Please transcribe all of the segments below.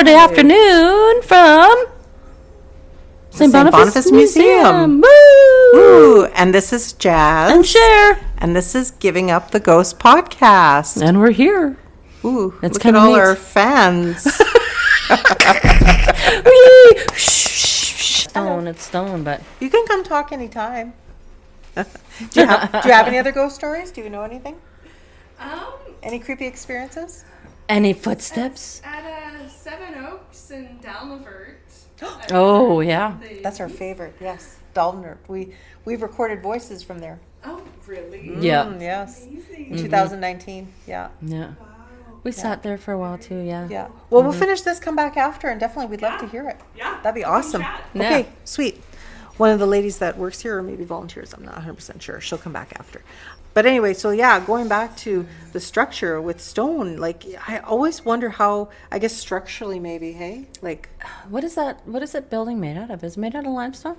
Saturday afternoon from St. Boniface Museum. Woo! Woo! And this is Jas and Sher. And this is Giving Up the Ghost podcast. And we're here. Ooh, it's look at all our fans. It's stone, but you can come talk anytime. Do you have any other ghost stories? Do you know anything? Any creepy experiences? Any footsteps? At Seven Oaks in Dalmavert. Oh, yeah. That's our favorite, yes. Dalmavert. We've recorded voices from there. Oh, really? Yeah. Yes. Amazing. In 2019, yeah. Yeah. Wow. We sat there for a while, too, yeah. Yeah. Well, we'll finish this, come back after, and definitely we'd love to hear it. Yeah. That'd be awesome. Yeah. Okay, sweet. One of the ladies that works here, or maybe volunteers, I'm not 100% sure. She'll come back after. But anyway, so yeah, going back to the structure with stone, like I always wonder how, I guess structurally maybe, hey? Like What is that building made out of? Is it made out of limestone?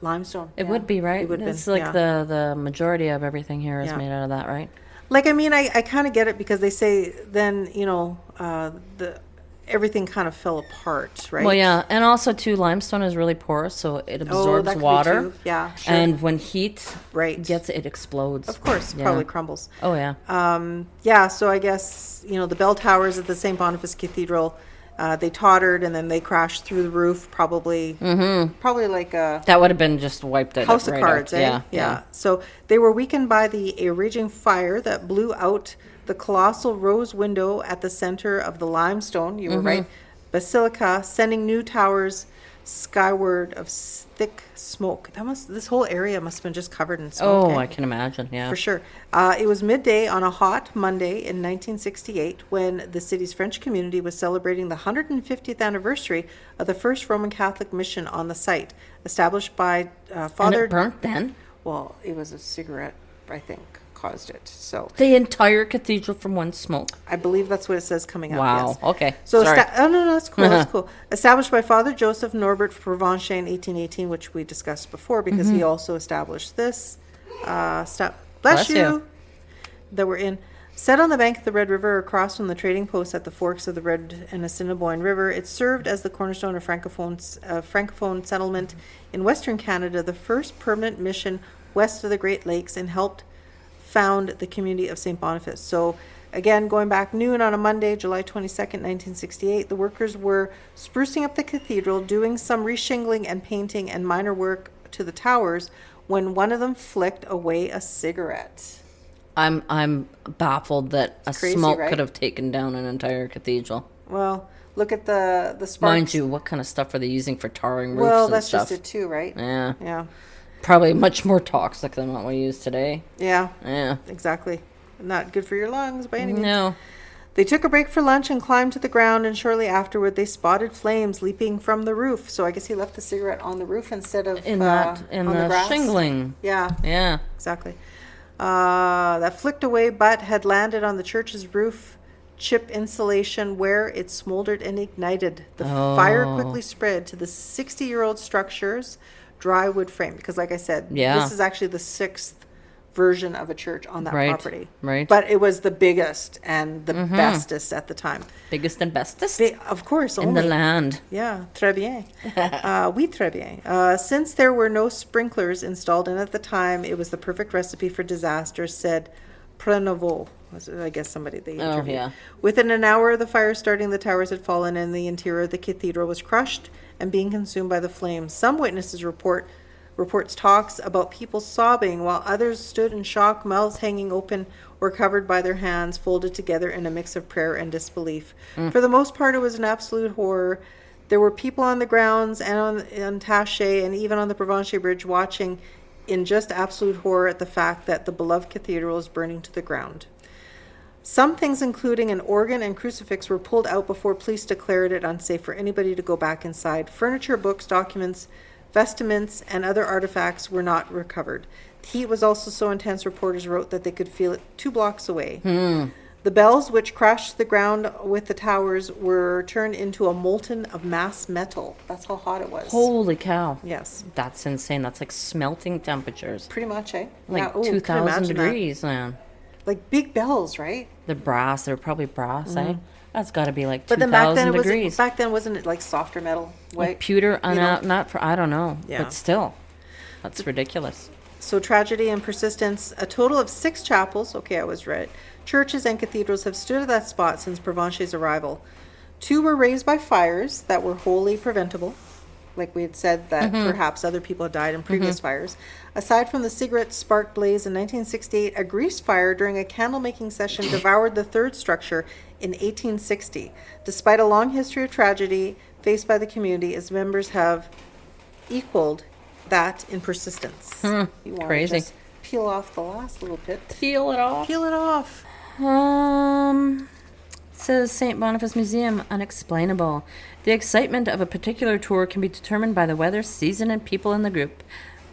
limestone. It yeah. woit be, right? It would It's been, like yeah. the majority of everything here is Yeah. made out of that, right? Like, I mean, I kind of get it because they say then, everything kind of fell apart, right? Well, yeah, and also too, limestone is really porous, so it absorbs that could be water. too. Yeah, sure. And when heat Right. gets it explodes. Of course, Yeah. probably crumbles. Oh yeah. Yeah, so I guess, the bell towers at the St. Boniface Cathedral, they tottered and then they crashed through the roof, probably like a That would have been just wiped out. house of right cards, out. Yeah. So they were weakened by a raging fire that blew out the colossal rose window at the center of the limestone, you were right, basilica, sending new towers skyward of thick smoke. This whole area must have been just covered in smoke. Oh, eh? I can imagine. Yeah. For sure. It was midday on a hot Monday in 1968 when the city's French community was celebrating the 150th anniversary of the first Roman Catholic mission on the site, established by And Father. it burnt then. Well, it was a cigarette, I think, caused it. So The entire cathedral from one smoke. I believe that's what it says coming out. Wow. Yes. Okay. So, Sorry. no, that's cool. That's cool. Established by Father Joseph Norbert Provencher in 1818, which we discussed before, because he also established this. Bless you. That we're in. Set on the bank of the Red River across from the trading post at the forks of the Red and Assiniboine River, it served as the cornerstone of Francophone settlement in Western Canada, the first permanent mission west of the Great Lakes, and helped found the community of St. Boniface. So again, going back noon on a Monday, July 22nd, 1968, the workers were sprucing up the cathedral, doing some reshingling and painting and minor work to the towers when one of them flicked away a cigarette. I'm baffled that a crazy, smoke right? could have taken down an entire cathedral. Well, look at the sparks. Mind you, what kind of stuff are they using for tarring roofs Well, and that's stuff? just it too, right? Yeah. Yeah. Probably much more toxic than what we use today. Yeah, Yeah. exactly. Not good for your lungs by any means. No. They took a break for lunch and climbed to the ground, and shortly afterward they spotted flames leaping from the roof. So I guess he left the cigarette on the roof instead of In on the grass. shingling. Yeah, Yeah. exactly. That flicked away butt had landed on the church's roof chip insulation where it smoldered and ignited. The fire quickly spread to the 60-year-old structure's dry wood frame, because like I said, this is actually the 6th version of a church on that property. Right. But it was the biggest and the bestest at the time. Biggest and bestest Of course, in only. the land. Yeah, très bien. Oui, très bien. Since there were no sprinklers installed in at the time, it was the perfect recipe for disaster, said Prenovo. I guess somebody they interviewed. Oh, yeah. Within an hour of the fire starting, the towers had fallen and the interior of the cathedral was crushed and being consumed by the flames. Some witnesses reports talks about people sobbing while others stood in shock, mouths hanging open or covered by their hands, folded together in a mix of prayer and disbelief. For the most part, it was an absolute horror. There were people on the grounds and on Taché and even on the Provencher Bridge watching in just absolute horror at the fact that the beloved cathedral is burning to the ground. Some things, including an organ and crucifix, were pulled out before police declared it unsafe for anybody to go back inside. Furniture, books, documents, vestments, and other artifacts were not recovered. The heat was also so intense, reporters wrote, that they could feel it 2 blocks away. The bells, which crashed to the ground with the towers, were turned into a molten of mass metal. That's how hot it was. Holy cow. Yes. That's insane. That's like smelting temperatures. Pretty much, eh? Like Yeah, ooh, can 2,000 imagine that. degrees, man. Like big bells, right? They're brass. They're probably brass, eh? That's got to be like But then back then 2,000 it was degrees. back then wasn't it like softer metal, white? Pewter, you know? not for, I don't know. Yeah. But still, that's ridiculous. So tragedy and persistence. A total of 6 chapels, okay, I was right, churches and cathedrals have stood at that spot since Provencher's arrival. 2 were raised by fires that were wholly preventable. Like we had said that perhaps other people had died in previous fires. Aside from the cigarette spark blaze in 1968, a grease fire during a candle-making session devoured the 3rd structure in 1860. Despite a long history of tragedy faced by the community, its members have equaled that in persistence. You want Crazy. to just peel off the last little bit. Peel it off. Peel it off. Says St. Boniface Museum, unexplainable. The excitement of a particular tour can be determined by the weather, season, and people in the group.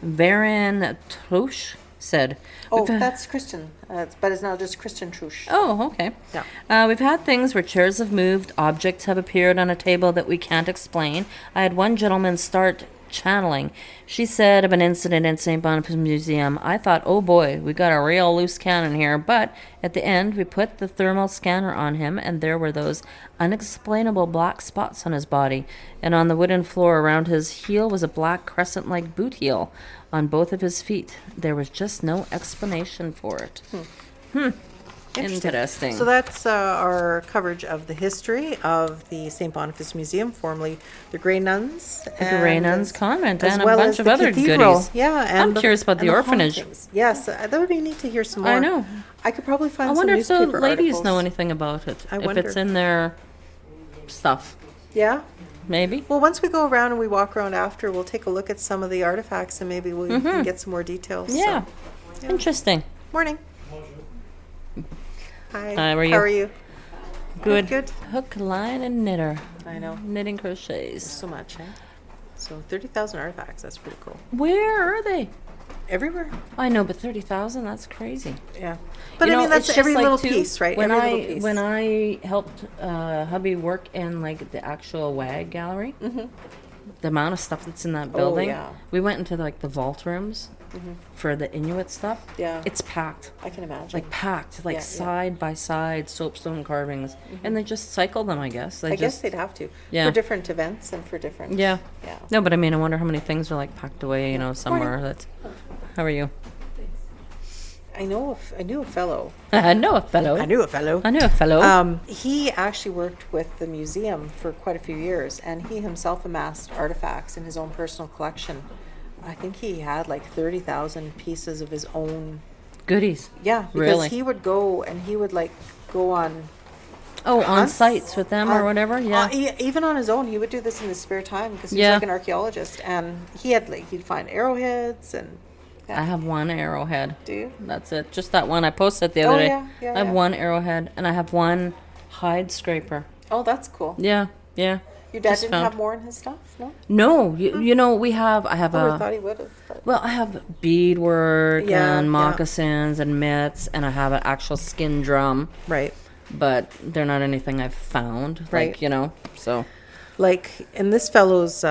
Varin Trouche said. Oh, "We've- that's Christian, but it's now just Christian Trush. Oh, okay. Yeah. We've had things where chairs have moved, objects have appeared on a table that we can't explain. I had one gentleman start channeling. She said of an incident in St. Boniface Museum, I thought, oh boy, we got a real loose cannon here, but at the end we put the thermal scanner on him and there were those unexplainable black spots on his body, and on the wooden floor around his heel was a black crescent-like boot heel on both of his feet. There was just no explanation for it. Interesting. So that's our coverage of the history of the St. Boniface Museum, formerly the Grey Nuns. The Grey Nuns convent as and a well bunch as of the other cathedral. goodies. Yeah, I'm curious about and the orphanage. Hauntings. Yes, that would be neat to hear some more. I know. I could probably find I some wonder if the newspaper ladies articles. know anything about it. I if wonder. it's in their stuff. Yeah. Maybe. Well, once we go around and we walk around after, we'll take a look at some of the artifacts and maybe we can get some more details. Yeah. So, Interesting. morning. Hi. How are you? How are you? Good. Good. Hook, line, and knitter. I know. Knitting crochets. So much, eh? So 30,000 artifacts. That's pretty cool. Where are they? Everywhere. I know, but 30,000, that's crazy. Yeah. But You I know, mean, that's it's just every like, little too, piece, right? When Every little piece. when I helped hubby work in like the actual WAG gallery, the amount of stuff that's in that building, yeah. we went into like the vault rooms for the Inuit stuff. Yeah. It's packed. I can imagine. Like packed, like Yeah, yeah. side by side soapstone carvings, and they just cycle them. I guess. They I guess just, they'd have to. Yeah. For different events and for different. Yeah. Yeah. No, but I mean, I wonder how many things are like packed away, you know, somewhere. That's. How are you? I knew a fellow. I know a fellow. I knew a fellow. I knew a fellow. He actually worked with the museum for quite a few years, and he himself amassed artifacts in his own personal collection. I think he had like 30,000 pieces of his own. Goodies. Yeah, because Really? he would go and he would like go on. Oh, on hunts, sites with them or whatever. Yeah. Even on his own, he would do this in his spare time because he's Yeah. like an archaeologist, and he had like he'd find arrowheads and. I have one arrowhead. Do you? That's it. Just that one. I posted the other Oh, day. yeah, I have yeah. one arrowhead and I have one hide scraper. Oh, that's cool. Yeah. Yeah. Your dad Just didn't found- have more in his stuff, no? No, you know, I have I would have thought a, he would have. But. well, I have beadwork Yeah, yeah. and moccasins and mitts, and I have an actual skin drum, Right. but they're not anything I've found. Right. Like, you know, so. Like in this fellow's,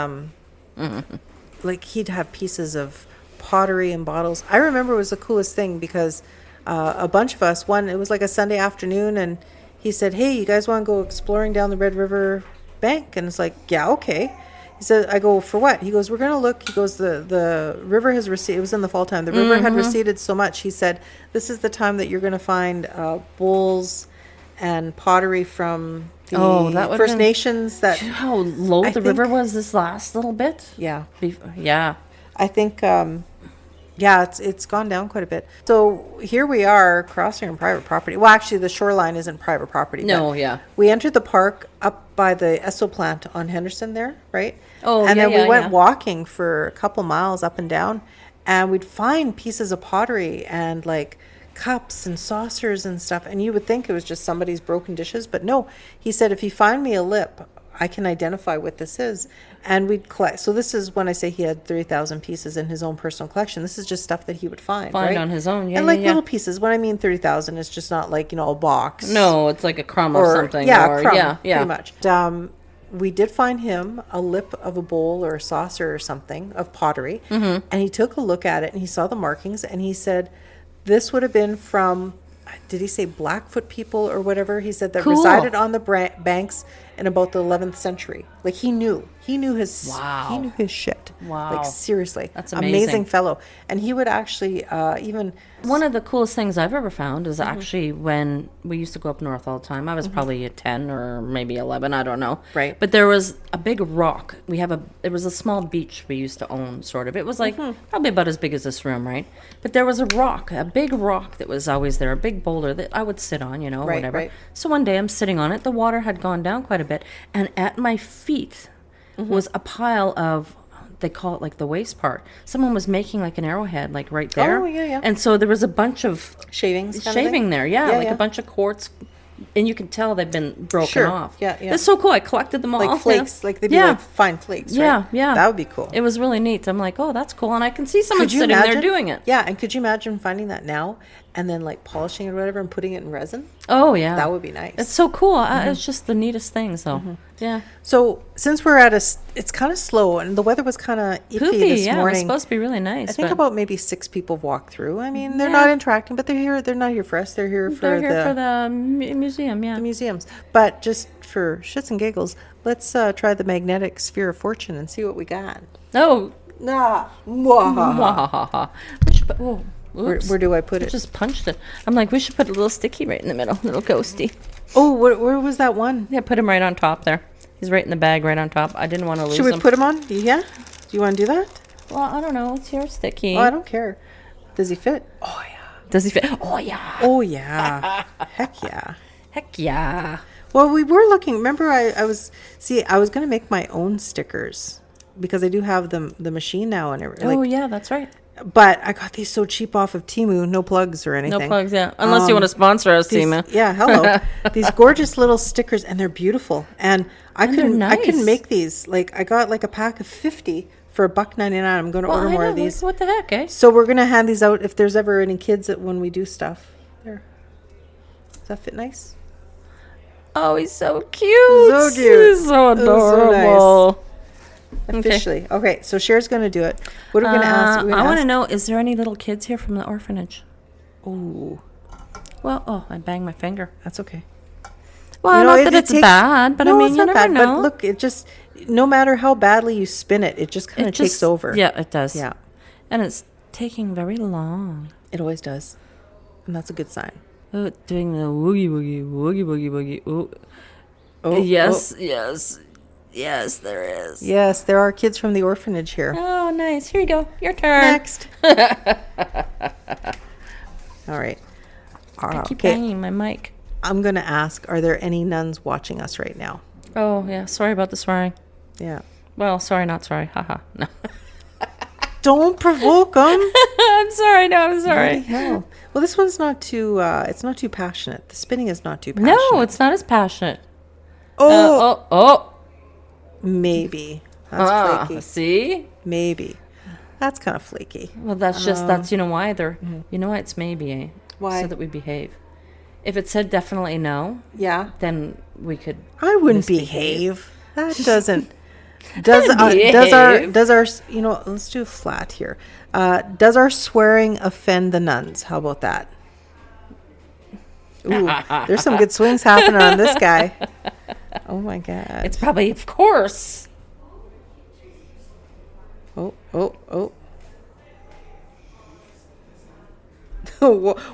like he'd have pieces of pottery and bottles. I remember it was the coolest thing because a bunch of us, it was like a Sunday afternoon, and he said, "Hey, you guys want to go exploring down the Red River bank?" And it's like, "Yeah, okay." He said, "I go, for what?" He goes, "We're gonna look." He goes, "The river has receded." It was in the fall time. The river had receded so much. He said, "This is the time that you're gonna find bowls and pottery from the Oh, that would've First been- Nations." That Do you know how low I the river think- was this last little bit? yeah. Yeah. I think, yeah, it's gone down quite a bit. So here we are crossing on private property. Well, actually, the shoreline isn't private property. No, but yeah. We entered the park up by the Esso plant on Henderson there, right? Oh, and yeah, then yeah, we went yeah. walking for a couple miles up and down, and we'd find pieces of pottery and like cups and saucers and stuff. And you would think it was just somebody's broken dishes, but no. He said, if you find me a lip, I can identify what this is. And we'd collect. So this is when I say he had 30,000 pieces in his own personal collection. This is just stuff that he would find right? On his own. Yeah. And like yeah, little pieces. When I mean 30,000, it's just not like, a box. No, it's like a crumb Or, of something. yeah, or, crumb, yeah, yeah. pretty much. We did find him a lip of a bowl or a saucer or something of pottery. Mm-hmm. And he took a look at it and he saw the markings and he said, this would have been from did he say Blackfoot people or whatever? He said that Cool. resided on the banks in about the 11th century. Like he knew his Wow. he knew his shit. Wow. Like seriously, That's amazing. fellow. And he would actually even One of the coolest things I've ever found is Mm-hmm. actually when we used to go up north all the time. I was probably at 10 or maybe 11, I don't know. Right. But there was a big rock. It was a small beach we used to own, sort of. It was like Mm-hmm. probably about as big as this room, right? But there was a rock, a big rock that was always there, a big boulder that I would sit on, or Right, whatever. right. So one day I'm sitting on it. The water had gone down quite a bit. And at my feet was a pile of, they call it like the waste part. Someone was making like an arrowhead, like right there. Oh, yeah. And so there was a bunch of shavings kind of shaving thing? there, yeah, like yeah. a bunch of quartz, and you can tell they've been broken Sure. off. Yeah. It's so cool. I collected them all. like flakes, like they'd be Yeah. like fine flakes, right? Yeah, yeah. That would be cool. It was really neat. I'm like, oh, that's cool, and I can see someone Could you sitting imagine there doing it. Yeah, and could you imagine finding that now and then like polishing it or whatever and putting it in resin? Oh yeah, That would be nice. It's so cool. It's just the neatest thing. So yeah, So since we're at it's kind of slow and the weather was kind of iffy poopy. this Yeah, it was morning. supposed to be really nice. I think but about maybe 6 people walk through. I mean, they're Yeah. not interacting, but they're here. They're not here for us. They're here for they're here the, for the museum. Yeah. the museums. But just for shits and giggles, let's try the magnetic sphere of fortune and see what we got. Oh. Nah. We should put, oh, Where, oops. where do I put I it? just punched it. I'm like, we should put a little sticky right in the middle, little ghosty. Oh, where was that one? Yeah, put him right on top there. He's right in the bag, right on top. I didn't want to lose Should we him. put him on? Yeah. Do you want to do that? Well, I don't know. It's your sticky. Oh, I don't care. Does he fit? Oh yeah. Does he fit? Oh yeah. Oh yeah. Heck yeah. Heck yeah. Well, we were looking. Remember, I was going to make my own stickers because I do have the machine now and everything. Oh yeah, that's right. But I got these so cheap off of Temu, no plugs or anything. No plugs, yeah. Unless you want to sponsor us, These- Tima. Yeah, hello. These gorgeous little stickers, and they're beautiful. And I they're couldn't nice. make these. Like I got like a pack of 50 for $1.99. I'm going to order more of these. What the heck, eh? So we're gonna hand these out if there's ever any kids that when we do stuff. There. Does that fit nice? Oh, he's so cute. So cute. He's so It was so nice. adorable. Officially. Okay, so Cher's gonna do it. What are we gonna ask? I want to know, is there any little kids here from the orphanage? Ooh, Well, I banged my finger. that's okay. Well, You know, not it- that it it's takes- bad, but No, I mean, it's you not never bad, know. But look, it just no matter how badly you spin it, it just kind of takes over. Yeah, it does. Yeah. And it's taking very long. It always does, and that's a good sign. Oh, doing the woogie woogie woogie woogie woogie. Ooh. Oh, yes, oh. yes, there is. Yes, there are kids from the orphanage here. Oh, nice. Here you go. Your turn. Next. All right. I keep Okay, banging my mic. I'm gonna ask: are there any nuns watching us right now? Oh, yeah. Sorry about the swearing. Yeah. Well, sorry, not sorry. Haha. No. Don't provoke them. I'm sorry. No, I'm sorry. Hell. Well, this one's not too. It's not too passionate. The spinning is not too passionate. No, it's not as passionate. Oh, Oh. maybe. That's flaky. See? Maybe. That's kind of flaky. Well, that's just, that's, you know why they're, you know why it's maybe, eh? Why? So that we behave. If it said definitely no, Yeah. then we could. I wouldn't Misbehave. behave. That doesn't. Does our you know, let's do a flat here. Does our swearing offend the nuns? How about that? Ooh, there's some good swings happening on this guy. Oh my god. It's probably, of course. Oh.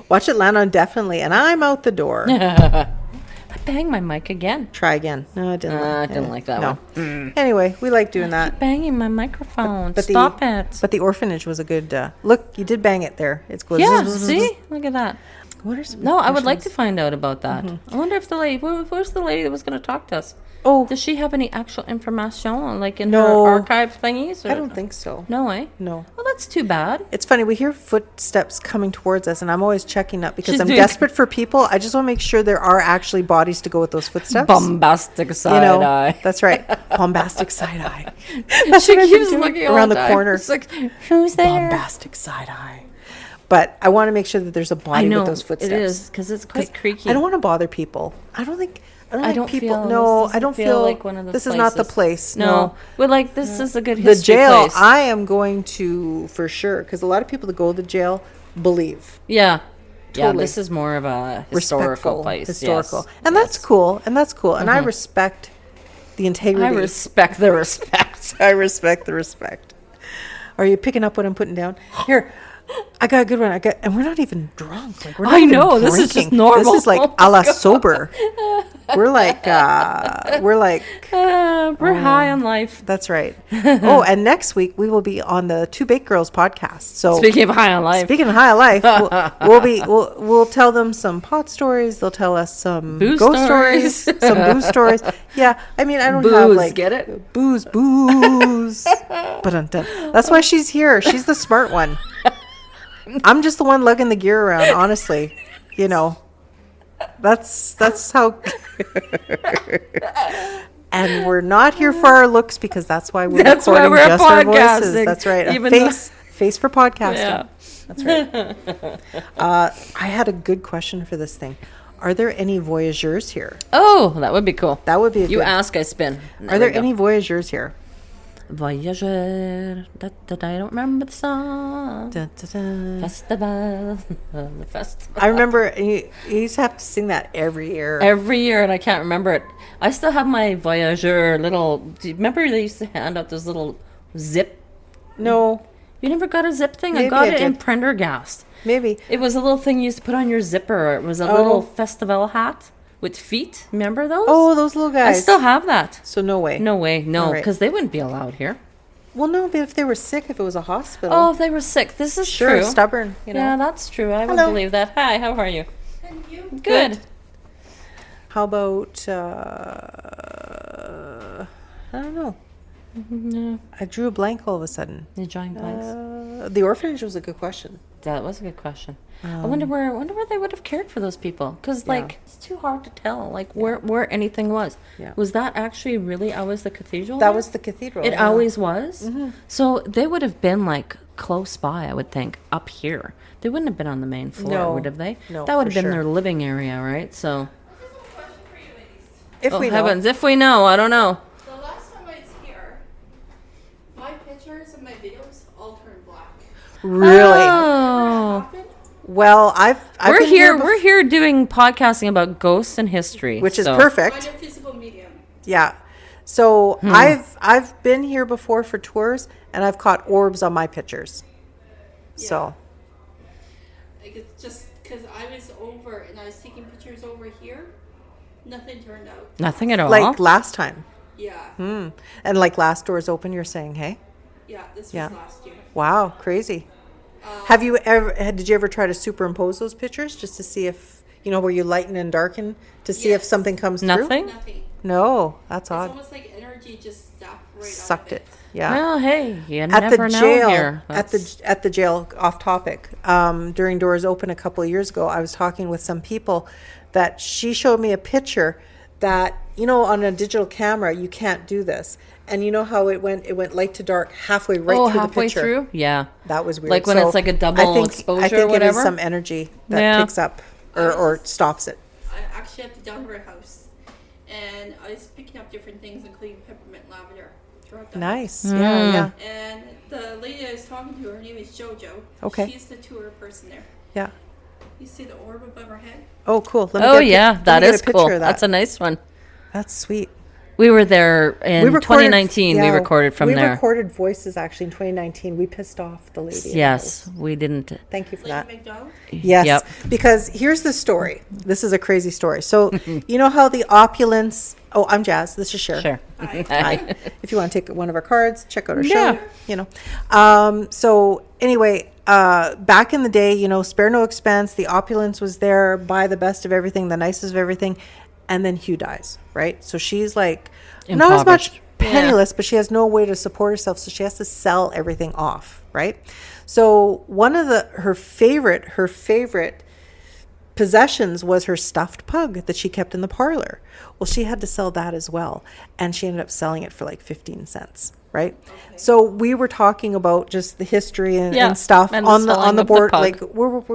Watch it land on definitely, and I'm out the door. I banged my mic again. Try again. No, I didn't. I didn't like that no. one. Anyway, we like doing that. Banging my microphone. But Stop it. But the orphanage was a good. Look, you did bang it there. It's good. Yeah, see? Look at that. What are some No, I would like to questions? find out about that. I wonder if the lady, where's the lady that was going to talk to us? Oh, Does she have any actual information, like in No. her archive thingies? Or? I don't think so. No, eh? No. Well, that's too bad. It's funny. We hear footsteps coming towards us, and I'm always checking up because She's I'm doing- desperate for people. I just want to make sure there are actually bodies to go with those footsteps. Bombastic side eye. That's right. Bombastic side eye. She what I've been keeps doing looking around the time. corner. It's like, who's there? Bombastic side eye. But I want to make sure that there's a body I know with those footsteps. it is because it's quite creaky. I don't want to bother people. I don't like don't people. feel No, this I don't doesn't feel like one of those this is not the places. place. No, we're like this is a good The history jail, place. I am going to for sure because a lot of people that go to jail believe. Yeah, Yeah, Totally. this is more of a historical Respectful, place. historical. Yes. And that's cool. And that's cool. And I respect the integrity. I respect the respect. I respect the respect. Are you picking up what I'm putting down? Here, I got a good one. And we're not even drunk. Like, we're not I even know, this is just drinking. normal. This is like Oh a la sober. We're like, We're high on life. that's right. Oh, and next week we will be on the Two Baked Girls podcast. So Speaking of high on life. speaking of high life, we'll tell them some pot stories. They'll tell us some Booze ghost stories, stories. some booze stories. Yeah, I mean, I don't have Booze, like get it? booze. But that's why she's here. She's the smart one. I'm just the one lugging the gear around. Honestly, you know, that's how. And we're not here for our looks because that's why we're That's why recording we're just our voices. podcasting. That's right. A Even face for podcasting. Yeah. That's right. I had a good question for this thing. Are there any voyageurs here? Oh, that would be cool. That would be a You good. ask, I spin. Are there any voyageurs here? Voyageur? I don't remember the song. Dun, dun, dun. Festival. The festival. I remember you used to have to sing that every year. Every year, and I can't remember it. I still have my voyageur little. Do you remember they used to hand out those little zip? No, You never got a zip thing? Maybe I got I it in did. Prendergast. maybe. It was a little thing you used to put on your zipper. It was a Oh. little festival hat with feet. Remember those? Oh, those little I guys. still have that. So no way. No way, no, All right. because they wouldn't be allowed here. Well, no, but if they were sick, if it was a hospital. Oh, if they were sick, this is sure, true. stubborn. You know. Yeah, that's true. I would Hello. believe that. Hi, how are you? And you? Good. How about I don't know. No, I drew a blank all of a sudden. the giant blanks. The orphanage was a good question. That was a good question. I wonder where they would have cared for those people, because Yeah. like it's too hard to tell like where anything was. Yeah. Was that actually really always the cathedral? That there? was the cathedral. It yeah. always was. So they would have been like close by, I would think, up here. They wouldn't have been on the main floor, No. would have they? No, that would for have been sure. their living area, right? So, If oh we know. heavens, if we know, I don't know. The last time I was here, my pictures and my videos all turned black. Really? Oh. Happened? Well, I've We're been here. bef- We're here doing podcasting about ghosts and history, which is so- perfect. Find a physical medium. Yeah. So I've been here before for tours, and I've caught orbs on my pictures. So Like it's just because I was over and I was taking pictures over here, nothing turned out. Nothing at all. like last time, Yeah, and like last Doors Open, you're saying, hey, yeah, this was Yeah. last year. wow, crazy. Have you ever? Did you ever try to superimpose those pictures just to see if where you lighten and darken to see if Yes. something comes through? Nothing. Nothing. No, that's It's odd. almost like energy just zapped right Sucked out of it. Yeah. Well, hey, you At never the know jail, here. at the jail, off topic. During Doors Open a couple of years ago, I was talking with some people that she showed me a picture that on a digital camera you can't do this, and you know how it went light to dark halfway right through halfway the picture. through? Yeah. That was weird. Like when it's like a double exposure I think or whatever? it is some energy that Yeah. picks up or stops it. I actually at the Denver house, and I was picking up different things, including peppermint lavender throughout the Nice. Mm. Yeah, yeah, And the lady I was talking to, her name is JoJo. Okay. She's the tour person there. yeah. You see the orb above her head? Oh, cool. Let me Oh get a pic- yeah, let me that get is a picture cool. of that. That's a nice one. That's sweet. We were there in 2019. We yeah, recorded from we there. recorded voices actually in 2019. We pissed off the lady. in the Yes, house. we didn't. Thank you for Lady that. McDonald? Yes, Yep. because here's the story. This is a crazy story. So you know how the opulence. Oh, I'm Jas. This is Sher. Sure. Hi. If you want to take one of our cards, check out our Yeah. show. So anyway, back in the day, spare no expense. The opulence was there. Buy the best of everything, the nicest of everything, and then Hugh dies. Right. So she's like not as much Impoverished. penniless, but she has no way to support herself, so she has to sell everything off. Right. So one of her favorite possessions was her stuffed pug that she kept in the parlor. Well, she had to sell that as well, and she ended up selling it for like 15 cents. right? So we were talking about just the history and, Yeah, and stuff and on the selling of the board. pug. Like we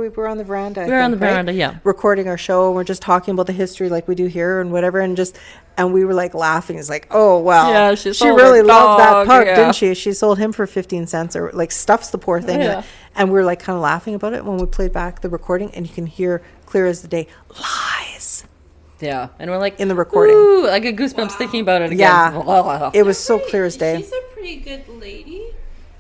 were on the veranda. We were on the veranda, yeah. recording our show. We're just talking about the history like we do here and whatever, and we were like laughing. It's like, oh well, Yeah, she sold really her loved that dog, pug, yeah. didn't she? She sold him for 15 cents or like stuffs the poor thing. Yeah. And we were like kind of laughing about it when we played back the recording, and you can hear clear as the day lies. Yeah, and we're like In the recording. Ooh, I get goosebumps thinking about it again. Yeah. It was so clear as day. She's a pretty good lady.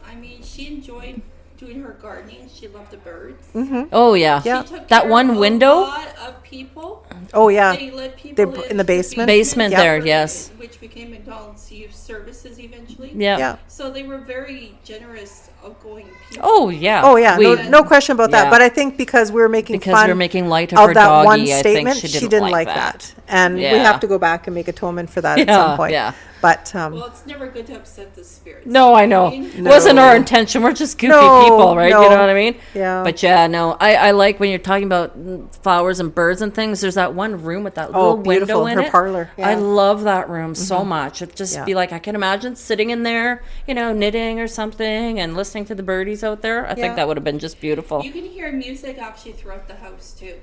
I mean, she enjoyed doing her gardening. She loved the birds. Oh yeah, Yeah. She took that care one of window. A lot of people. Oh yeah. They let people in the basement. Basement Yeah. there, yes. Which became McDonald's Youth Services eventually. Yeah. Yeah. So they were very generous, outgoing people. Oh yeah. Oh yeah, We- no question about that. Yeah. But I think because we were making because fun we're making light of her that doggy, one I think statement, she didn't like that. and we Yeah. have to go back and make atonement for that at Yeah, some point. yeah. But Well, it's never good to upset the spirits. No, I know. mean, It wasn't No. our intention. We're just goofy No, people, right? no. You know what I mean? Yeah. But yeah, no. I like when you're talking about flowers and birds and things. There's that one room with that little beautiful. window in Her it. parlor, I yeah. love that room so much. It just Yeah. be like I can imagine sitting in there, knitting or something and listening to the birdies out there. I Yeah. think that would have been just beautiful. You can hear music actually throughout the house too.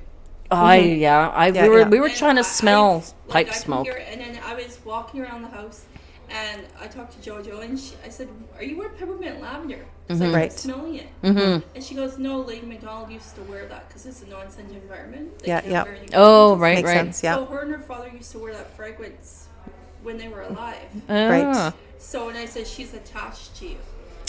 Yeah, we were yeah. trying to And smell I pipe can smoke. hear it, and then I was walking around the house, and I talked to JoJo, and I said, "Are you wearing peppermint lavender?" 'Cause I Right. kept smelling it. Mm-hmm. And she goes, "No, Lady McDonald used to wear that because it's a non-scent environment. They Yeah, can't yeah. wear any Oh, fragrances." right, Makes right. sense. Yeah. So her and her father used to wear that fragrance when they were alive. Right. Ah. So, and I said, "She's attached to you."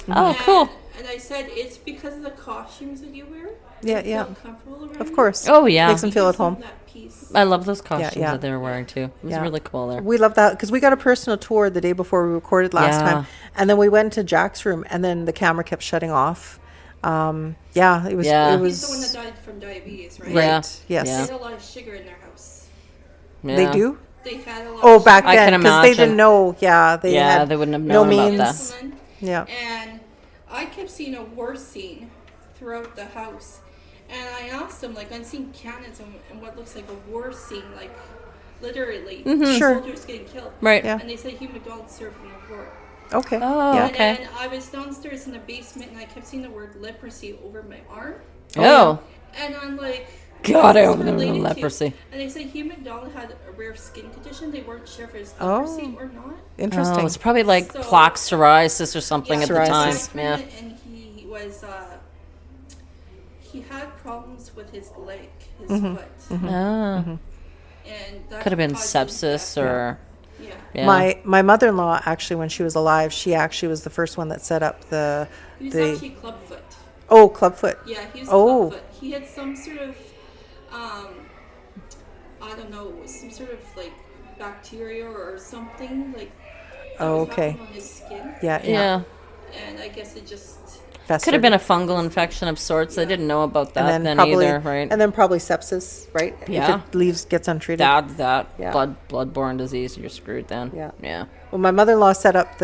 Oh, And- cool. And I said, "It's because of the costumes that you wear. Yeah, You yeah. feel comfortable around Of you. course. Oh, yeah. Makes them feel at Gives them home. that peace." I love those costumes yeah. that they were wearing too. It was Yeah. really cool there. We love that because we got a personal tour the day before we recorded last Yeah. time, and then we went to Jack's room, and then the camera kept shutting off. Yeah, it was. Yeah. It He's the one that was died from diabetes, right? right. Yeah. Yes, They Yeah. had a lot of sugar in their house. they Yeah. do. They had a lot Oh, of back sugar. I can then because they imagine. didn't know. Yeah, they Yeah, had they wouldn't have no known about means. that. Insulin. Yeah. And I kept seeing a war scene throughout the house. And I asked him, like, I'm seeing cannons and what looks like a war scene, like, literally. Sure. Soldiers getting killed. Right. Yeah. And they said Hugh McDonald served in the war. Okay. Oh, yeah. okay. And then I was downstairs in the basement and I kept seeing the word leprosy over my arm. Oh. And I'm like, God, what's I this hope there was related to? leprosy. And they said Hugh McDonald had a rare skin condition. They weren't sure if it was Oh. leprosy or not. Interesting. Oh, it's probably like So- plaque psoriasis or something at the time. Psoriasis. Yeah. And he was, he had problems with his leg, his Mm-hmm. foot. Oh. And that Could have been caused him sepsis death. or Yeah. yeah. My mother-in-law actually, when she was alive, she actually was the first one that set up the He was the actually clubfoot. clubfoot. Yeah, he was Oh. clubfoot. He had some sort of, I don't know, some sort of like bacteria or something like. That Oh, was okay. happening on his skin, Yeah, yeah. and I guess it just. Could have been a fungal infection of sorts. I didn't know about that and then probably, either, right? And then probably sepsis, right? Yeah. If it gets untreated. that Yeah. bloodborne disease, you're screwed then. Yeah. Yeah. Well, my mother-in-law set up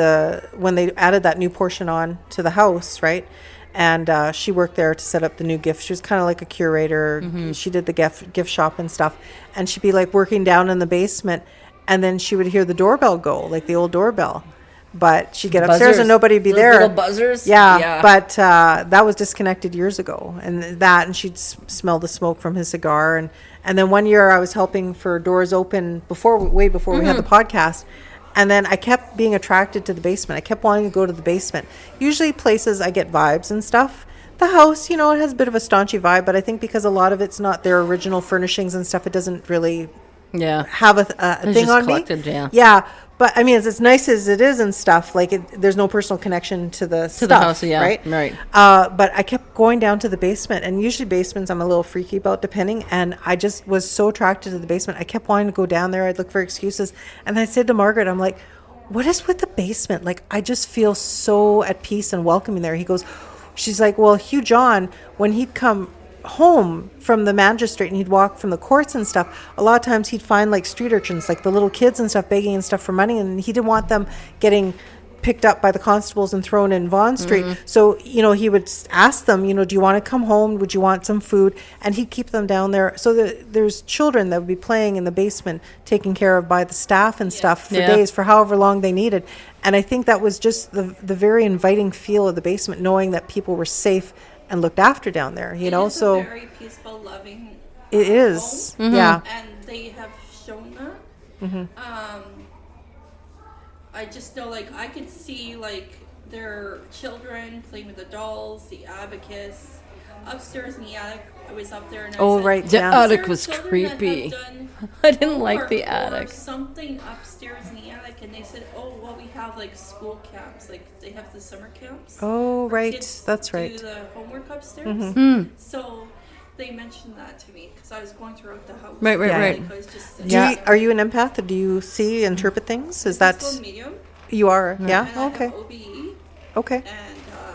when they added that new portion on to the house, right? And she worked there to set up the new gift. She was kind of like a curator. Mm-hmm. She did the gift shop and stuff. And she'd be like working down in the basement, and then she would hear the doorbell go, like the old doorbell. But she'd get upstairs Buzzers. and nobody would be Those there. little buzzers? Yeah, Yeah. but that was disconnected years ago, and she'd smell the smoke from his cigar, and then one year I was helping for Doors Open way before we had the podcast, and then I kept being attracted to the basement. I kept wanting to go to the basement. Usually places I get vibes and stuff. The house, it has a bit of a staunchy vibe, but I think because a lot of it's not their original furnishings and stuff, it doesn't really Yeah. have a It's thing just on collected, me. yeah. Yeah, but I mean, as nice as it is and stuff, like there's no personal connection to the stuff, the house, yeah, right? right. But I kept going down to the basement, and usually basements I'm a little freaky about, depending. And I just was so attracted to the basement. I kept wanting to go down there. I'd look for excuses, and I said to Margaret, I'm like, "What is with the basement? Like, I just feel so at peace and welcoming there." She's like, "Well, Hugh John, when he'd come home from the magistrate and he'd walk from the courts and stuff, a lot of times he'd find like street urchins, like the little kids and stuff, begging and stuff for money, and he didn't want them getting picked up by the constables and thrown in Vaughan Street. So, he would ask them, do you want to come home? Would you want some food? And he'd keep them down there. So there's children that would be playing in the basement, taken care of by the staff and stuff for days, for however long they needed. And I think that was just the very inviting feel of the basement, knowing that people were safe and looked after down there, It's so a very peaceful, loving it is. home, Yeah. and they have shown that. I just know, like, I could see, like, their children playing with the dolls, the abacus. Upstairs in the attic, I was up there and I said, Right. The Yeah. attic "Is was there children that have creepy. done I didn't like the homework or attic. something upstairs in the attic?" And they said, "Oh, well, we have, like, school camps. Like, they have the summer camps. Oh, where right. kids That's right. do the homework upstairs." So they mentioned that to me because I was going throughout the house. Right, Yeah. right. Like, I was just Are you an empath? Do you see, interpret things? Is that Physical medium, you are? Yeah. and I Okay. have OBE, Okay. and I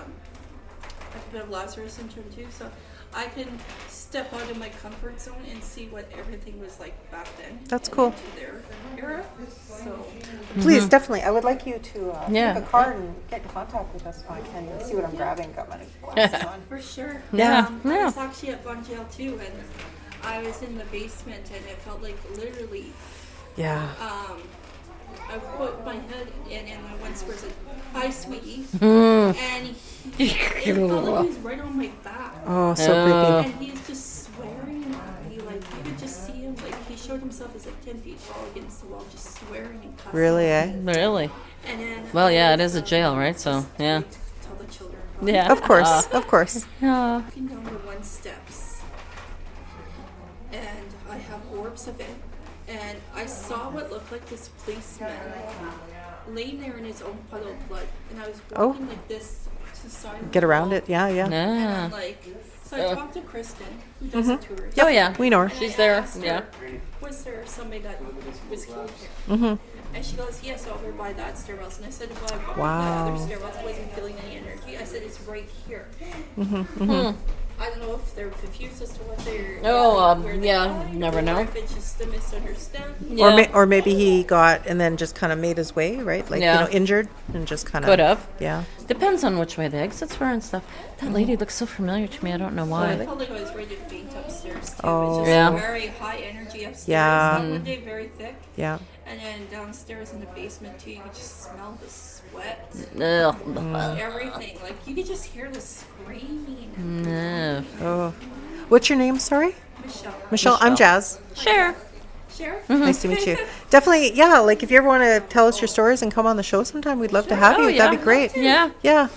have a bit of Lazarus syndrome too. So I can step out of my comfort zone and see what everything was like back then. That's and cool. into their era. So Please, definitely. I would like you to Yeah. take a card and get in contact with us when I can and see what I'm grabbing. Got my glasses on. for sure. Yeah. I was actually at Von Jail too, and I was in the basement, and it felt like literally. Yeah. I put my head in, and my one square said, "Hi, sweetie," and it felt like he was right on my back, Oh, so creepy. and he's just swearing at me. Like you could just see him. Like he showed himself as like 10 feet tall against the wall, just swearing and cussing. Really, eh? Really? And then Well, yeah, it is a jail, right? So, yeah. tell the children. Yeah. Of course. Of course. Yeah. Walking down the one steps, and I have orbs of it, and I saw what looked like this policeman laying there in his own puddle of blood, and I was walking like this to the side. of Get the around wall, it. Yeah, yeah. And Yeah. I'm like, so I talked to Kristen, who does the tours. Oh, yeah. We know her. She's I there. asked her, Yeah. Was there somebody that was killed here? And she goes, yes, over by that stairwells. And I said, well, I walked by Wow. other stairwells, I wasn't feeling any energy. I said, it's right here. I don't know if they're confused as to what they're. where they're going, never or know. If it's just a misunderstanding. Yeah. Or maybe he got and then just kind of made his way, right? Like, Yeah. injured and just kind of. Could have. Yeah. Depends on which way the exits were and stuff. That lady looks so familiar to me. I don't know I why. felt like I was ready to faint upstairs too. Oh. It was just Yeah. very high energy upstairs. Yeah. That one day very thick. Yeah. And then downstairs in the basement too, you could just smell the sweat. Ugh. Everything. Like you could just hear the screaming. No. Oh. What's your name? Sorry? Michelle. I'm Jas. Share. Share? Nice to meet you. Definitely, yeah. Like if you ever want to tell us your stories and come on the show sometime, we'd love to have you. Oh, yeah. That'd be great. Yeah. Yeah.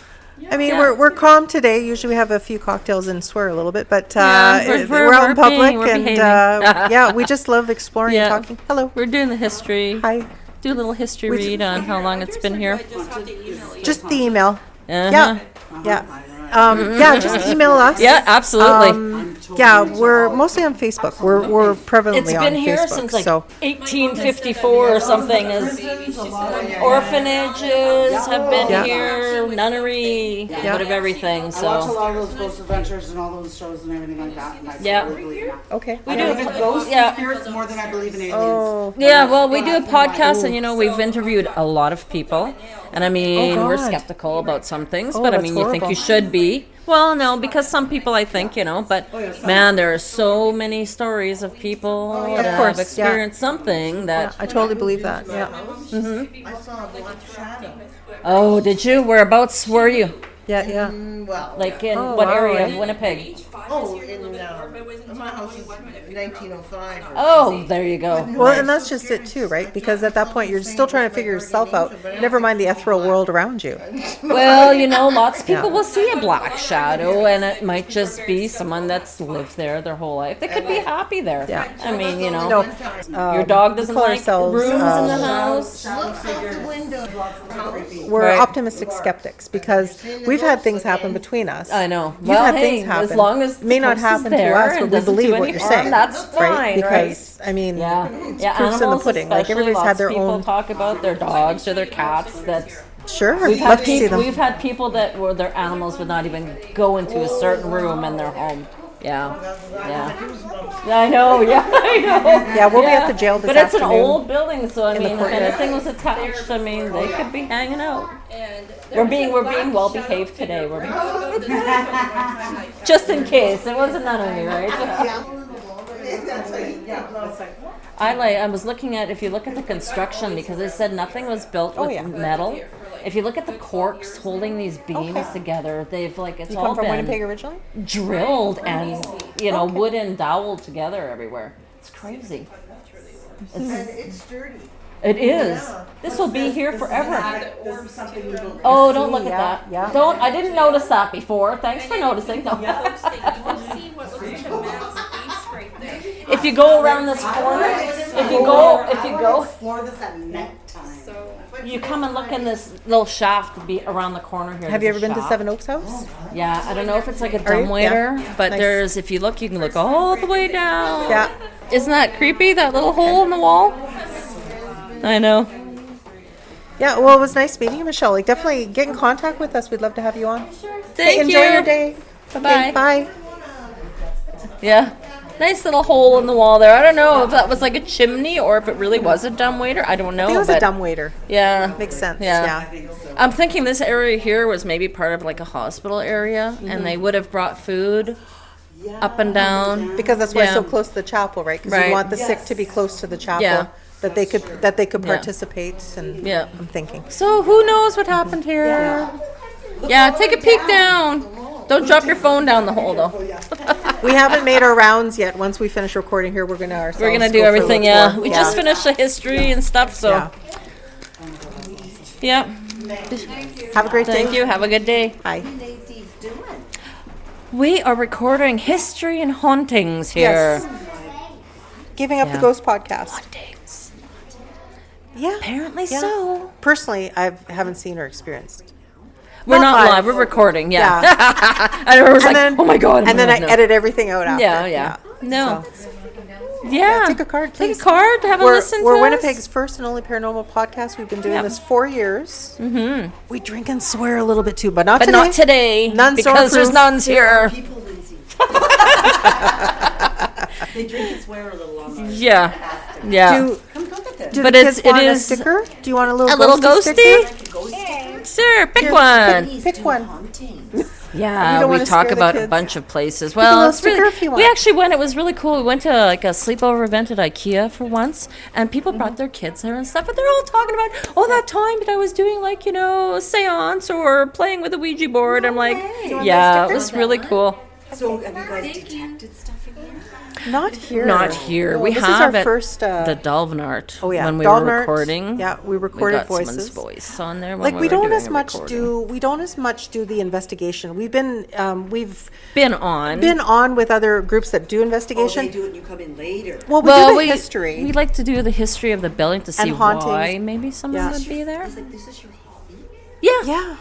I mean, Yeah. we're calm today. Usually we have a few cocktails and swear a little bit, but Yeah, we're out in public we're and behaving. yeah, we just love exploring Yeah. and talking. Hello. We're doing the history. Hi. Do a little history We read on how long it's been here. I just have to email you. Just the email. Uh-huh. Yeah. Yeah. Yeah, just email us. Yeah, absolutely. Yeah, we're mostly on Facebook. We're prevalently It's on been here Facebook. since like so 1854 or something. Orphanages have been Yeah. here, nunnery, a bit of everything. I watch a So lot of those Ghost Adventures and all those shows and everything like that. And I Yeah. totally believe that. okay. I believe in ghosts Yeah. and spirits more than I believe in aliens. Oh, yeah, well, we do a podcast, and we've interviewed a lot of people, and I mean, Oh, we're God. skeptical about some things, Oh, but I that's mean, you think horrible. you should be. Well, no, because some people, I think, but man, there are so many stories of people that Of course, have experienced something that. I totally believe that. Yeah. I saw a black shadow. Oh, did you? Whereabouts were you? Yeah, yeah. Well, Like in Oh, what wow, area eh? of Winnipeg? in my house is 1905. Or Oh, there you go. Well, and that's just it too, right? Because at that point you're still trying to figure yourself out. Never mind the ethereal world around you. Well, lots of people will see a black shadow, and it might just be someone that's lived there their whole life. They could be happy there. Yeah. I mean, No. your dog doesn't call like ourselves, rooms in the house. Looks out the window. We're Right. optimistic skeptics because we've had things happen between us. I know. You've Well, had hey, things happen. as long as may the not house is happen to there us, and but we doesn't believe do what any you're harm, saying. that's fine, right? Because I mean, Yeah, it's yeah. proof's in the Animals, pudding. Like especially, everybody's lots had of their people own. talk about their dogs or their cats. That Sure, we've love to see them. we've had people that were their animals would not even go into a certain room in their home. Yeah. Yeah, I know. Yeah, I know. Yeah, we'll be at the jail this But it's an afternoon. old building, so I the mean, if courtyard. anything was attached, I mean, they could be hanging out. And We're being well behaved today. Just in case it wasn't none of me, right? I was looking at, if you look at the construction, because they said nothing was built with metal. If you look at the corks holding these beams together, they've it's You all come from been Winnipeg originally? drilled and wood and doweled together everywhere. It's crazy. It's sturdy. It is. This will be here forever. Oh, don't look at that. Yeah. Don't. I didn't notice that before. Thanks for noticing. you will see what looks like a man's face right there. If you go around this corner, if you go, Explore this at nighttime. So you come and look in this little shaft to be around the corner here. Have you There's ever a been to shaft. Seven Oaks House? Yeah, I don't know if it's like a Are you? dumbwaiter, Yeah. but Nice. there's, if you look, you can look all the way down. Yeah. Isn't that creepy, that little hole in the wall? I know. Yeah, well, it was nice meeting you, Michelle. Definitely get in contact with us. We'd love to have you on. Thank Enjoy you. your day. Okay, Bye. bye. Yeah. Nice little hole in the wall there. I don't know if that was like a chimney or if it really was a dumbwaiter. I don't know. I think it was but a dumbwaiter. Yeah. Makes sense. Yeah. Yeah. I'm thinking this area here was maybe part of like a hospital area, and they would have brought food up and down. Because that's why it's so Yeah. close to the chapel, right? Because Right. you want the sick to be close to the chapel. Yeah. That they could Yeah. participate. And Yeah. I'm thinking. So who knows what happened here? Yeah, take a peek down. Don't drop your phone down the hole though. We haven't made our rounds yet. Once we finish recording here, we're gonna ourselves We're gonna go do for a everything. little Yeah, tour. we just finished the history and stuff. So Yeah. yeah. Have a great day. Thank you. Have a good day. Bye. We are recording history and hauntings here. Yes. Giving Up the Yeah. Ghost podcast. Hauntings. Yeah. Apparently Yeah. so. Personally, I haven't seen or experienced. We're Not not live. live. We're recording. Yeah. Yeah. I was And like, then, oh my god. And then I no. edit everything out after. Yeah. No. So, Yeah. take a card, Take please. a card. Have a listen. We're to us. Winnipeg's first and only paranormal podcast. We've been doing Yeah. this 4 years. Mm-hmm. We drink and swear a little bit too, but not But today. not today. Nuns because there's approved. nuns here. People, Lindsay. They drink and swear a little on our Yeah. Yeah. Do, Come get this. do But the it's- kids want it a is sticker? Do you want a little a little sticker? ghosty? Ghost stickers. Sure. Pick Here, one. Pick one. Hauntings. Yeah, don't we wanna talk scare the about a kids. bunch of places. a Well, little it's really, sticker if you we want. actually went. It was really cool. We went to like a sleepover event at IKEA for once, and people brought their kids there and stuff. And they're all talking about, oh, that time that I was doing like a seance or playing with a Ouija board. I'm like, yeah, it was really cool. So have you guys detected stuff in here? Not here. Not here. No, We this have is our at first. the Dalvenart. Oh yeah, when we Dalvenart. were recording. Yeah, we we recorded got someone's voices. voice on there. When Like we we were don't doing as a much recording. we don't as much do the investigation. We've been Been on. with other groups that do Oh, investigation. they do it and you come in later. Well, we well, do the we history. We like to do the history of the building to see hauntings. why maybe someone Yeah. would be there. It's like, this is your hobby? Yeah. yeah.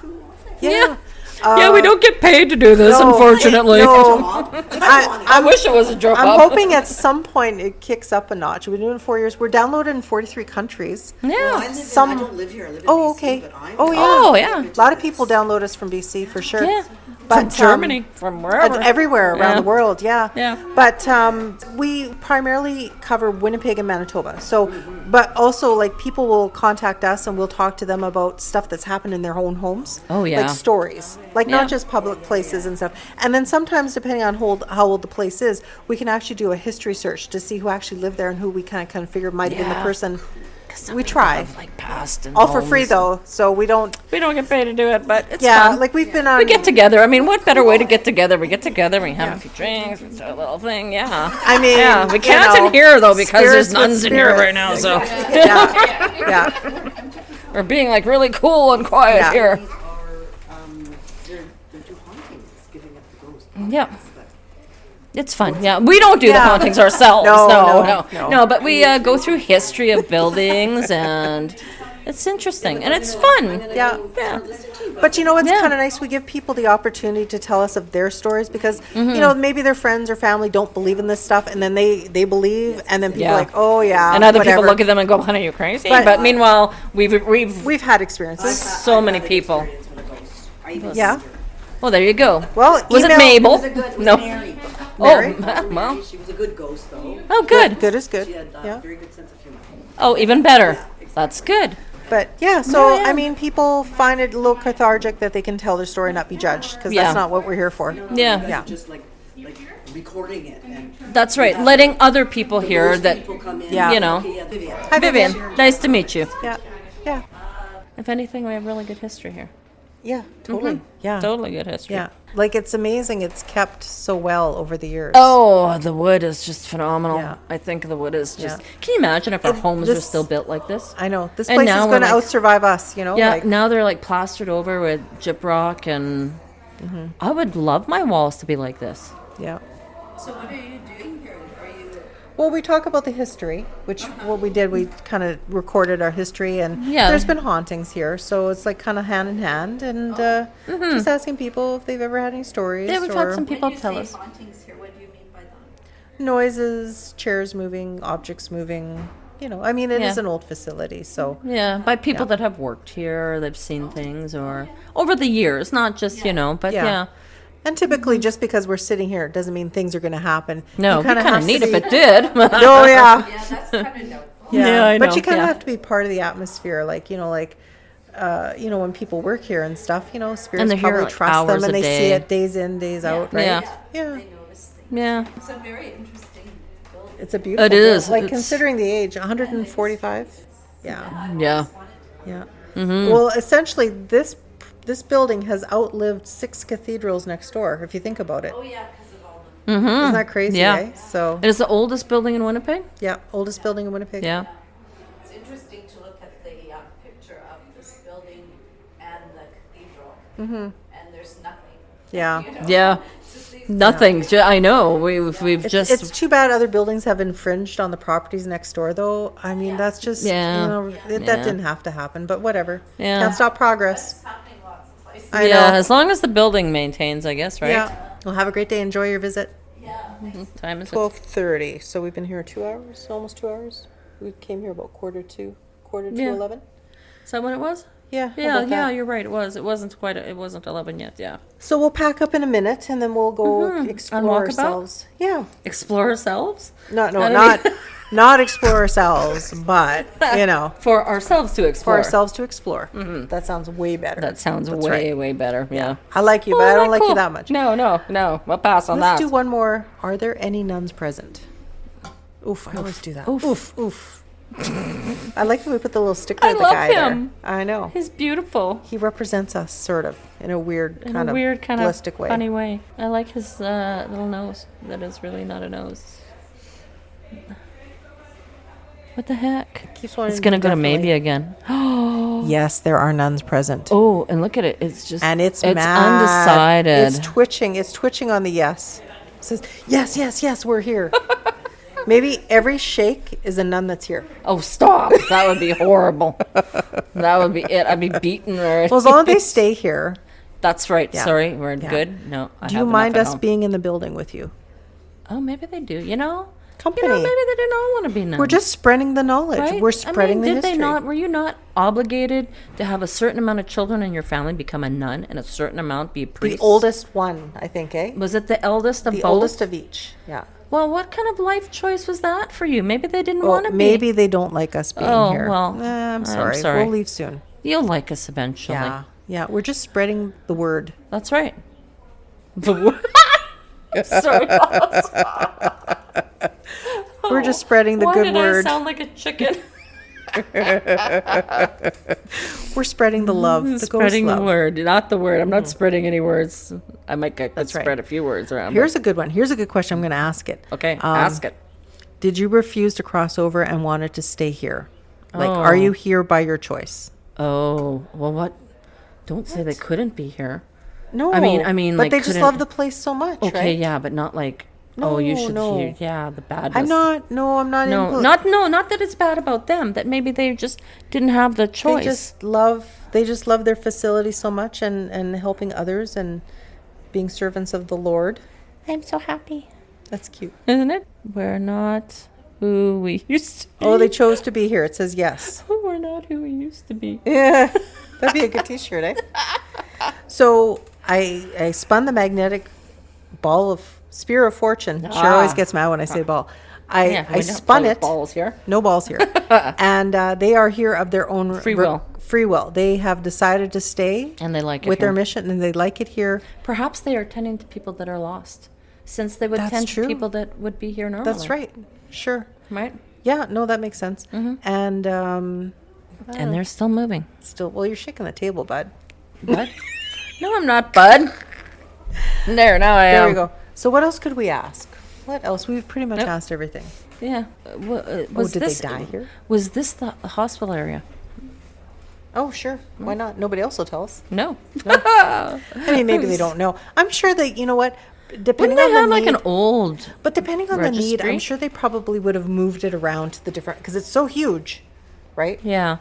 Yeah. Yeah, we don't get paid to do this, no, unfortunately. no. I I wish it was a job. I'm hoping at some point it kicks up a notch. We've been doing 4 years. We're downloaded in 43 countries. Yeah. I don't live here. I live in Oh, BC, okay. but I'm Oh, yeah. Oh, yeah. A lot of people download us from BC for sure. Yeah. But, From Germany, from wherever. everywhere around Yeah. the world, yeah. Yeah. But we primarily cover Winnipeg and Manitoba. So, but also like people will contact us and we'll talk to them about stuff that's happened in their own homes. Oh, yeah. Like stories, like Yeah. not just public places and stuff. And then sometimes, depending on how old the place is, we can actually do a history search to see who actually lived there and who we kind of figure might have been the Yeah. person. Some we people try. have, like passed and All for free homes. though, so we don't. We don't get paid to do it, but it's Yeah, fun. like we've been on. We get together. I mean, what better way to get together? We get together, we have a few drinks, we do a little thing, yeah. I mean, Yeah, we you can't know, in here though because spirits there's with nuns in here spirits. right now, so Yeah, yeah. we're being like really cool and quiet Yeah. here. These are, they do hauntings, giving up the ghost. Yeah. It's fun. Yeah, we don't do the Yeah. hauntings ourselves. No, No, no. but we go through history of buildings and it's interesting and it's fun. Yeah. Yeah. But you know what's Yeah. kind of nice? We give people the opportunity to tell us of their stories because, you know, maybe their friends or family don't believe in this stuff and then they believe and then people Yeah. are like, oh yeah, And other whatever. people look at them and go, "Honey, are you crazy?" But- But meanwhile, we've We've had experiences. so many people. I even Yeah. Well, there you go. Well, Was it email- Mabel? Was it good? It was No. Mary. Mary? Well. She was a good ghost, though. Oh, good. Good is good. She had a Yeah. very good sense of humor. Oh, even better. That's good. But yeah, so Yeah, yeah. I mean, people find it a little cathartic that they can tell their story and not be judged, because Yeah. that's not what we're here for. Yeah. Yeah. Just like recording it. And That's right. Letting other people hear those that, people come in. Yeah. you know. Okay, yeah, Vivian. Hi, Vivian, nice to meet you. Yeah. Yeah. If anything, we have really good history here. Yeah. Totally. Yeah. Totally good history. Yeah. Like, it's amazing it's kept so well over the years. Oh, the wood is just phenomenal. Yeah. I think the wood is just. Yeah. Can you imagine if our homes were this- still built like this? I know. This And place is now going to we're like- outsurvive us, you know? Yeah, Like, now they're like plastered over with gyprock, and I would love my walls to be like this. yeah. So what are you doing here? Are you? Well, we talk about the history, which what we did, we kind of recorded our history, and Yeah. there's been hauntings here, so it's like kind of hand in hand, and just asking people if they've ever had any stories. Yeah, we've or had some people When you tell say us. hauntings here, what do you mean by that? noises, chairs moving, objects moving. You know, I mean, it is Yeah. an old facility, so Yeah, by people that have worked here, they've seen things, or over the years, not just, you know, but Yeah. yeah. and typically just because we're sitting here, it doesn't mean things are going to happen. No, You we kinda kind have of to neat if be- it did. Oh yeah, Yeah, that's kind of no. Yeah, I But know, you kind of yeah. have to be part of the atmosphere, like when people work here and stuff, spirits they're here, probably like, trust them hours and a they see day. it days in, days out, right? Yeah. Yeah. They notice things. Yeah. It's a very interesting building. It's a beautiful. It is. build. Like It's- considering the age, 145. Yeah, Yeah. yeah. Mm-hmm. Well, essentially, this building has outlived 6 cathedrals next door. If you think about it, Oh yeah, because of all the. isn't that crazy? Yeah. Eh? So It is the oldest building in Winnipeg? yeah, oldest building in Winnipeg. Yeah. It's interesting to look at the picture of this building and the cathedral, and there's nothing. Yeah. You know? Yeah. It's just these Nothing. I know. We've just. It's too bad other buildings have infringed on the properties next door, though. I mean, that's just Yeah. that Yeah. didn't have to happen, but whatever. Yeah. Can't stop progress. It's happening lots of places. I yeah, know. as long as the building maintains, I guess, right? Yeah. Well, have a great day. Enjoy your visit. Time is it? 12:30. So we've been here 2 hours, almost 2 hours. We came here about quarter to Yeah. 11. Is that what it was? Yeah. how Yeah, about yeah, that? you're right. It was. It wasn't 11 yet. Yeah. So we'll pack up in a minute and then we'll go explore walkabout? ourselves. Yeah. Explore ourselves? No, I don't not mean- not explore ourselves, but For ourselves to for explore. ourselves to explore. That sounds way better. That sounds That's way, right. way better. Yeah. I like you, but I don't like you that much. No. We'll pass on Let's that. do one more. Are there any nuns present? Oof, I always do that. Oof. I like when we put the little sticker I of the love guy him. there. I know. He's beautiful. He represents us, sort of, in a weird In kind a of weird kind of ballistic way. funny way. I like his little nose. That is really not a nose. What the heck? Keeps wanting It's gonna go to definitely- maybe again. Yes, there are nuns present. Oh, and look at it. It's just And it's mad. undecided. It's twitching. It's twitching on the yes. It says, yes, we're here. Maybe every shake is a nun that's here. Oh, stop! That would be horrible. That would be it. I'd be beaten or. Well, as long as they stay here. That's right. Yeah. Sorry, we're Yeah. good. No, I Do you have mind enough at us home. being in the building with you? Oh, maybe they do. Company. Maybe they didn't all want to be nuns. We're just spreading the knowledge. right? We're spreading the did history. they not? Were you not obligated to have a certain amount of children in your family become a nun and a certain amount be a priest? The oldest one, I think, eh? Was it the eldest of The both? oldest of each. Yeah. Well, what kind of life choice was that for you? Maybe they didn't Well, want to be. maybe they don't like us being Oh, here. well, I'm I'm sorry. sorry. We'll leave soon. You'll like us eventually. Yeah. Yeah. We're just spreading the word. That's right. The word. Sorry. We're just spreading the Why good did word. I sound like a chicken? We're spreading the love. The Spreading ghost the love. word, not the word. I'm not spreading any words. I might That's right. spread a few words around. Here's a good one. Here's a good question. I'm going to ask it. okay. Ask it. Did you refuse to cross over and wanted to stay here? Like, are you here by your choice? Oh, well, what? Don't say they couldn't be here. No. I mean, but like, they just couldn't- love the place so much, Okay, right? yeah, but not like. Oh, you No, should no. hear. Yeah, the badness. I'm not. No, I'm not. No, not that it's bad about them. That maybe they just didn't have the They choice. just love. They just love their facility so much, and helping others and being servants of the Lord. I'm so happy. That's cute. Isn't it? We're not who we used to be. Oh, they chose to be here. It says yes. We're not who we used to be. Yeah, that'd be a good T-shirt, eh? So I spun the magnetic ball of Spear of Fortune. Sher always gets mad when I say ball. I we don't spun play with it. balls here. No balls here. And they are here of their own Free will. Free will. They have decided to stay And they like it with here. their mission, and they like it here. Perhaps they are tending to people that are lost, since they would That's tend true. to people that would be here normally. That's right. Sure. Right? Yeah, no, that makes sense. And And they're still moving. still, well, you're shaking the table, bud. Bud? No, I'm not, Bud. There, now I am. There we go. So what else could we ask? What else? We've pretty much asked everything. Yeah. Was did this, they die here? Was this the hospital area? Oh, sure. Why not? Nobody else will tell us. No. I mean, maybe they don't know. I'm sure that, you know what? Depending Wouldn't they on the have like need, an old... but depending on the need, registry? I'm sure they probably would have moved it around to the different, because it's so huge, right? Yeah.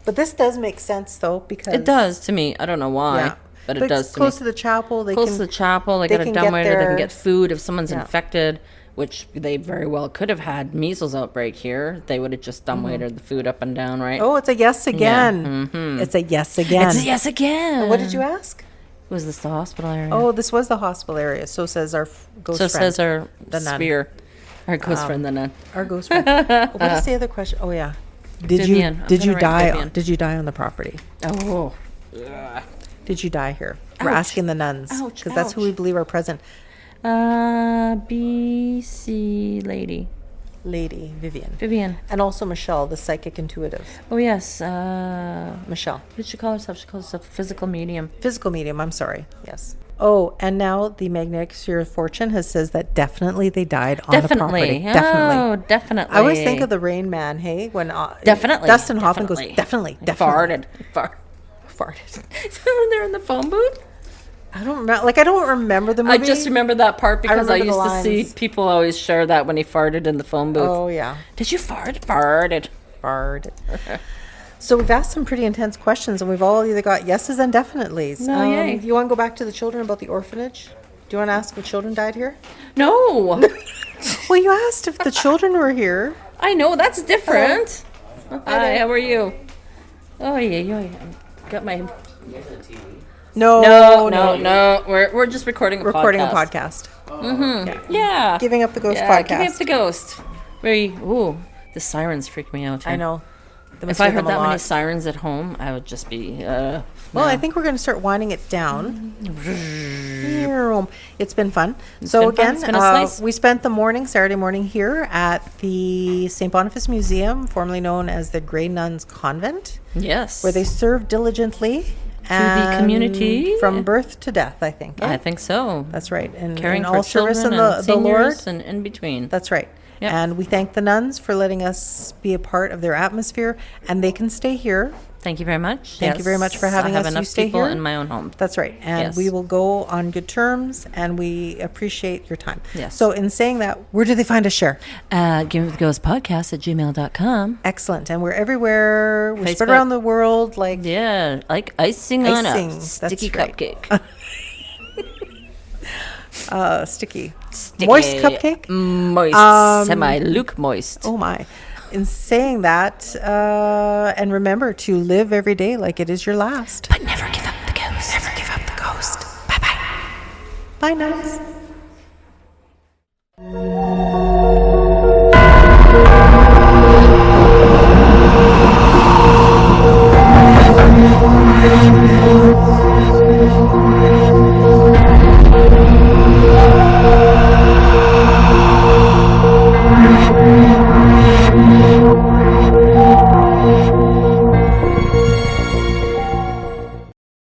But this does make sense, though, because It does to me. I don't know why, Yeah. but it does it's to me. close to the chapel. They Close can, to the chapel. They they got a can get dumbwaiter. They their- can get food. If someone's Yeah. infected, which they very well could have had measles outbreak here, they would have just dumbwaitered the food up and down, right? Oh, it's a yes again. It's a yes again. It's a yes again. What did you ask? Was this the hospital area? Oh, this was the hospital area. So says our ghost so friend. says our the nun. sphere. Our ghost friend, the nun. Our ghost friend. What is the other question? Oh yeah. Did Vivian. you I'm did you gonna write die? Vivian. Did you die on the property? Oh. Did you die here? We're Ouch. asking the nuns Ouch, because that's who ouch. we believe are present. BC lady. Lady Vivian. Vivian. And also Michelle, the psychic intuitive. Oh, yes. Michelle. What did she call herself? She calls herself a physical medium. Physical medium, I'm sorry. Yes. Oh, and now the magnetic sphere of fortune has says that definitely they died on the property. Definitely. Definitely. Oh, definitely. I always think of the Rain Man, hey? When Definitely. Dustin Hoffman goes, definitely. Farted. Farted. When they're in the phone booth? I don't remember. Like, I don't remember the movie. I just remember that part because I remember the used to see lines. people always share that when he farted in the phone booth. Oh, yeah. Did you fart? Farted. Farted. So we've asked some pretty intense questions, and we've all either got yeses and definitelys. No, yay. You want to go back to the children about the orphanage? Do you want to ask if children died here? No. Well, you asked if the children were here. I know, that's different. Hi, how are you? Oh, yeah. Got my... No, No. We're just recording a Recording podcast. a podcast. Yeah. Giving Up the Ghost Yeah, podcast. Giving Up the Ghost. The sirens freak me out. I know. They must If I hear heard them a that many lot. sirens at home, I would just be... Well, I think we're going to start winding it down. It's been fun. So been fun. again, It's been a slice. we spent the morning, Saturday morning, here at the St. Boniface Museum, formerly known as the Grey Nuns Convent, Yes. where they serve diligently the community. from birth to death, I think. I think so. That's right. And Caring in for all service children in and the Lord. seniors and in between. That's right. Yep. And we thank the nuns for letting us be a part of their atmosphere, and they can stay here. Thank you very much. Thank you very much for having I us. have You enough stay people here. in my own home. That's right. And Yes. we will go on good terms, and we appreciate your time. Yes. So in saying that, where do they find us, Sher? Givinguptheghostpodcast at gmail.com. Excellent. And we're everywhere. We're spread Facebook. around the world like Yeah, like icing on Icing, a that's sticky right. cupcake. sticky. Sticky. Moist cupcake? Moist. Semi-Luke moist. Oh, my. In saying that, and remember to live every day like it is your last. But never give up the ghost. Never give up the ghost. Bye-bye. Bye, nuns.